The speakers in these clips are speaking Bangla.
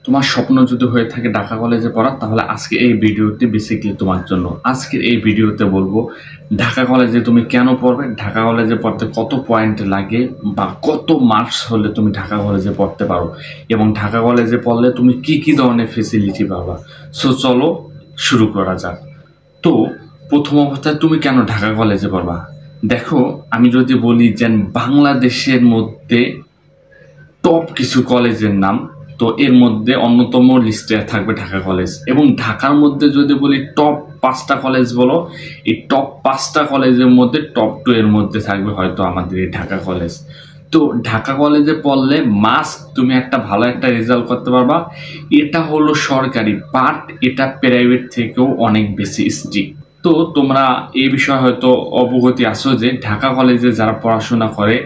তোমার স্বপ্ন যদি হয়ে থাকে ঢাকা কলেজে পড়া, তাহলে আজকে এই ভিডিওটি বেসিক্যালি তোমার জন্য। আজকের এই ভিডিওতে বলবো ঢাকা কলেজে তুমি কেন পড়বে, ঢাকা কলেজে পড়তে কত পয়েন্ট লাগে বা কত মার্কস হলে তুমি ঢাকা কলেজে পড়তে পারো, এবং ঢাকা কলেজে পড়লে তুমি কি কি ধরনের ফেসিলিটি পাবা। সো চলো শুরু করা যাক। তো প্রথম অবস্থায় তুমি কেন ঢাকা কলেজে পড়বা, দেখো আমি যদি বলি যে বাংলাদেশের মধ্যে টপ কিছু কলেজের নাম, তো এর মধ্যে অন্যতম লিস্টে থাকবে ঢাকা কলেজ। এবং ঢাকার মধ্যে যদি বলি টপ 5টা কলেজ বলো, এই টপ 5টা কলেজের মধ্যে টপ 2 এর মধ্যে থাকবে হয়তো আমাদের এই ঢাকা কলেজ। তো ঢাকা কলেজে পড়লে মাস্ট তুমি একটা ভালো একটা রেজাল্ট করতে পারবা। এটা হলো সরকারি, বাট এটা প্রাইভেট থেকেও অনেক বেশি স্ট্রিক্ট। তো তোমরা এই বিষয়ে হয়তো অবগতি আছো যে ঢাকা কলেজে যারা পড়াশোনা করে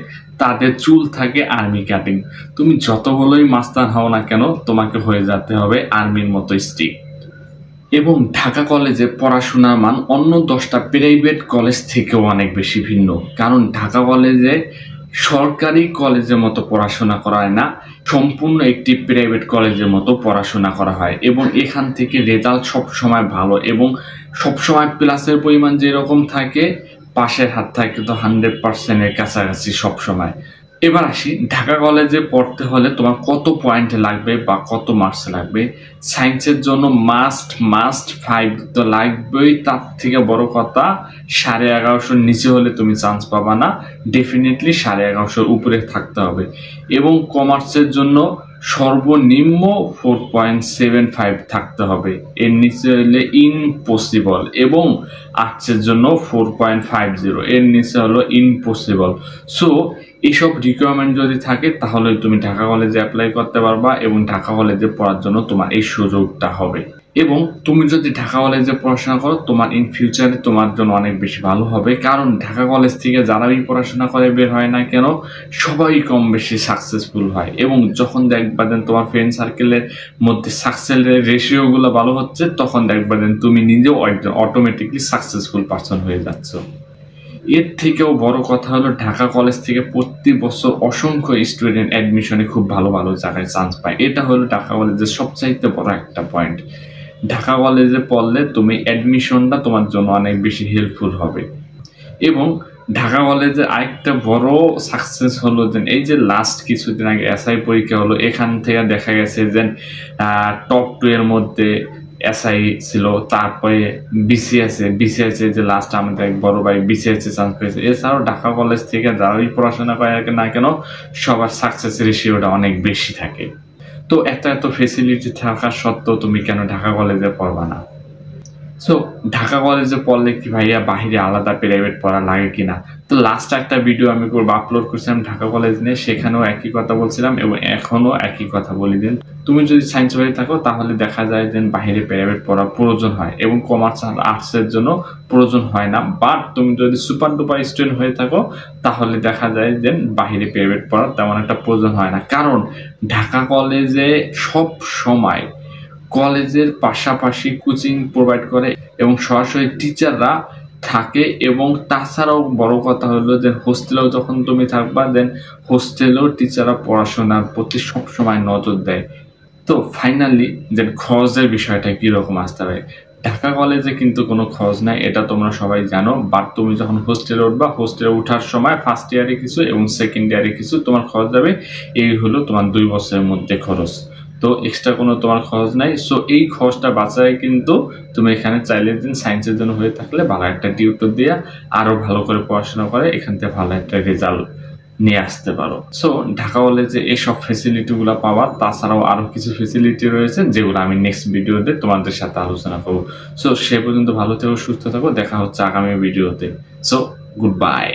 তাদের চুল থাকে আর্মি কাটিং। তুমি যত বড়ই মাস্টার হও না কেন, তোমাকে হয়ে যেতে হবে আর্মির মতো স্ট্রিক্ট। এবং ঢাকা কলেজে পড়াশোনার মান অন্য 10টা প্রাইভেট কলেজ থেকেও অনেক বেশি ভিন্ন, কারণ ঢাকা কলেজে সরকারি কলেজের মতো পড়াশোনা করা হয় না, সম্পূর্ণ একটি প্রাইভেট কলেজের মতো পড়াশোনা করা হয়। এবং এখান থেকে রেজাল্ট সবসময় ভালো, এবং সবসময় প্লাসের পরিমাণ যেরকম থাকে পাশের হাত থাকে তো 100%-এর কাছাকাছি সবসময়। এবার আসি ঢাকা কলেজে পড়তে হলে তোমার কত পয়েন্ট লাগবে বা কত মার্কস লাগবে। সায়েন্সের জন্য মাস্ট 5 তো লাগবেই, তার থেকে বড় কথা 1150 নিচে হলে তুমি চান্স পাবা না, ডেফিনেটলি 1150 উপরে থাকতে হবে। এবং কমার্সের জন্য সর্বনিম্ন 4.75 থাকতে হবে, এর নিচে হলে ইম্পসিবল। এবং আর্টসের জন্য 4.50, এর নিচে হলো ইম্পসিবল। সো এইসব রিকোয়ারমেন্ট যদি থাকে তাহলে তুমি ঢাকা কলেজে অ্যাপ্লাই করতে পারবা, এবং ঢাকা কলেজে পড়ার জন্য তোমার এই সুযোগটা হবে। এবং তুমি যদি ঢাকা কলেজে পড়াশোনা করো, তোমার ইন ফিউচারে তোমার জন্য অনেক বেশি ভালো হবে, কারণ ঢাকা কলেজ থেকে যারাই পড়াশোনা করে বের হয় না কেন সবাই কম বেশি সাকসেসফুল হয়। এবং যখন দেখবা দেন তোমার ফ্রেন্ড সার্কেলের মধ্যে সাকসেসের রেশিওগুলো ভালো হচ্ছে, তখন দেখবা দেন তুমি নিজেও অটোমেটিকলি সাকসেসফুল পারসন হয়ে যাচ্ছ। এর থেকেও বড় কথা হলো ঢাকা কলেজ থেকে প্রতি বছর অসংখ্য স্টুডেন্ট অ্যাডমিশনে খুব ভালো ভালো জায়গায় চান্স পায়। এটা হলো ঢাকা কলেজের সবচাইতে বড় একটা পয়েন্ট। ঢাকা কলেজে পড়লে তুমি অ্যাডমিশনটা তোমার জন্য অনেক বেশি হেল্পফুল হবে। এবং ঢাকা কলেজে আরেকটা বড় সাকসেস হলো যে এই যে লাস্ট কিছুদিন আগে এসআই পরীক্ষা হলো, এখান থেকে দেখা গেছে যে টপ 2 এর মধ্যে এসআই ছিল, তারপরে বিসিএস যে লাস্ট আমাদের এক বড় ভাই বিসিএস চান্স পেয়েছে। এছাড়াও ঢাকা কলেজ থেকে যারাই পড়াশোনা করে না কেন সবার সাকসেস রেশিওটা অনেক বেশি থাকে। তো এত ফেসিলিটি থাকা সত্ত্বেও তুমি কেন ঢাকা কলেজে পড়বা না? সো ঢাকা কলেজে পড়লে কি ভাইয়া বাহিরে আলাদা প্রাইভেট পড়া লাগে কিনা, তো লাস্ট একটা ভিডিও আমি আপলোড করছিলাম ঢাকা কলেজ নিয়ে, সেখানেও একই কথা বলছিলাম এবং এখনো একই কথা বলি দেন। তুমি যদি সায়েন্স হয়ে থাকো তাহলে দেখা যায় যে বাহিরে প্রাইভেট পড়া প্রয়োজন হয়, এবং কমার্স আর আর্টসের জন্য প্রয়োজন হয় না। বাট তুমি যদি সুপার ডুপার স্টুডেন্ট হয়ে থাকো তাহলে দেখা যায় যে বাহিরে প্রাইভেট পড়ার তেমন একটা প্রয়োজন হয় না, কারণ ঢাকা কলেজে সব সময় কলেজের পাশাপাশি কোচিং প্রোভাইড করে এবং সরাসরি টিচাররা থাকে। এবং তাছাড়াও বড় কথা হলো যে হোস্টেলেও যখন তুমি থাকবা দেন হোস্টেলেও টিচাররা পড়াশোনার প্রতি সবসময় নজর দেয়। তো ফাইনালি যে খরচের বিষয়টা কীরকম আসতে হবে, ঢাকা কলেজে কিন্তু কোনো খরচ নাই, এটা তোমরা সবাই জানো। বাট তুমি যখন হোস্টেলে উঠবা, হোস্টেলে ওঠার সময় ফার্স্ট ইয়ারে কিছু এবং সেকেন্ড ইয়ারে কিছু তোমার খরচ যাবে। এই হলো তোমার 2 বছরের মধ্যে খরচ, তো এক্সট্রা কোনো তোমার খরচ নাই। সো এই খরচটা বাঁচায় কিন্তু তুমি এখানে চাইলে দিন সায়েন্সের জন্য হয়ে থাকলে ভালো একটা টিউটর দিয়ে আরও ভালো করে পড়াশোনা করে এখান থেকে ভালো একটা রেজাল্ট নিয়ে আসতে পারো। সো ঢাকা কলেজে এইসব ফেসিলিটিগুলো পাওয়া, তাছাড়াও আরও কিছু ফেসিলিটি রয়েছে যেগুলো আমি নেক্সট ভিডিওতে তোমাদের সাথে আলোচনা করবো। সো সে পর্যন্ত ভালো থেকো, সুস্থ থাকো, দেখা হচ্ছে আগামী ভিডিওতে। So good bye.